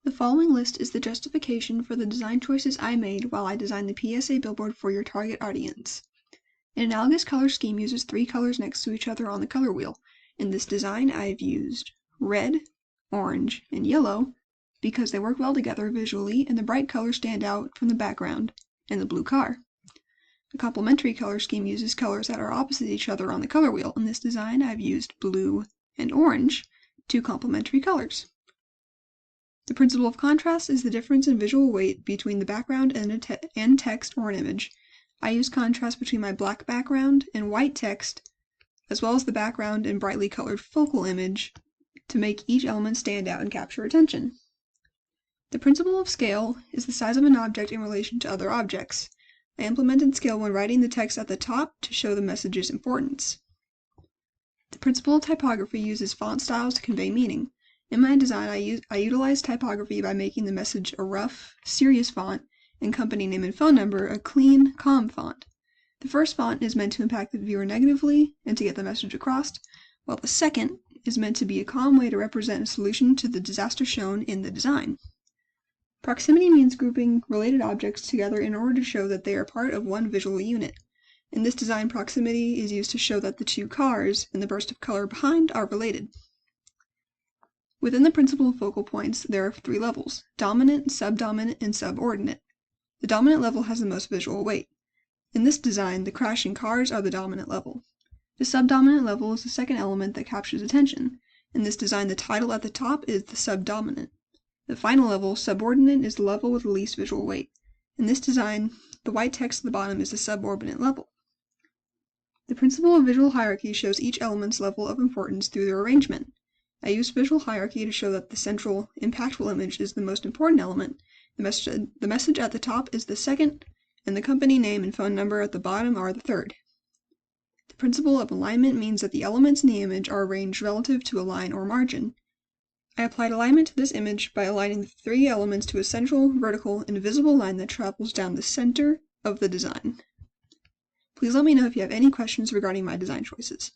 The following list is the justification for the design choices I made while I designed the PSA billboard for your target audience. An analogous color scheme uses 3 colors next to each other on the color wheel. In this design, I've used red, orange, and yellow because they work well together visually and the bright colors stand out from the background and the blue car. A complementary color scheme uses colors that are opposite each other on the color wheel. In this design, I've used blue and orange, 2 complementary colors. The principle of contrast is the difference in visual weight between the background and text or an image. I use contrast between my black background and white text, as well as the background and brightly colored focal image, to make each element stand out and capture attention. The principle of scale is the size of an object in relation to other objects. I implemented scale when writing the text at the top to show the message's importance. The principle of typography uses font styles to convey meaning. In my design, I utilized typography by making the message a rough, serious font, and company name and phone number a clean, calm font. The first font is meant to impact the viewer negatively and to get the message across, while the second is meant to be a calm way to represent a solution to the disaster shown in the design. Proximity means grouping related objects together in order to show that they are part of one visual unit. In this design, proximity is used to show that the 2 cars and the burst of color behind are related. Within the principle of focal points, there are 3 levels: dominant, subdominant, and subordinate. The dominant level has the most visual weight. In this design, the crashing cars are the dominant level. The subdominant level is the second element that captures attention. In this design, the title at the top is the subdominant. The final level, subordinate, is the level with the least visual weight. In this design, the white text at the bottom is the subordinate level. The principle of visual hierarchy shows each element's level of importance through their arrangement. I used visual hierarchy to show that the central, impactful image is the most important element, the message at the top is the second, and the company name and phone number at the bottom are the third. The principle of alignment means that the elements in the image are arranged relative to a line or margin. I applied alignment to this image by aligning the 3 elements to a central, vertical, and visible line that travels down the center of the design. Please let me know if you have any questions regarding my design choices.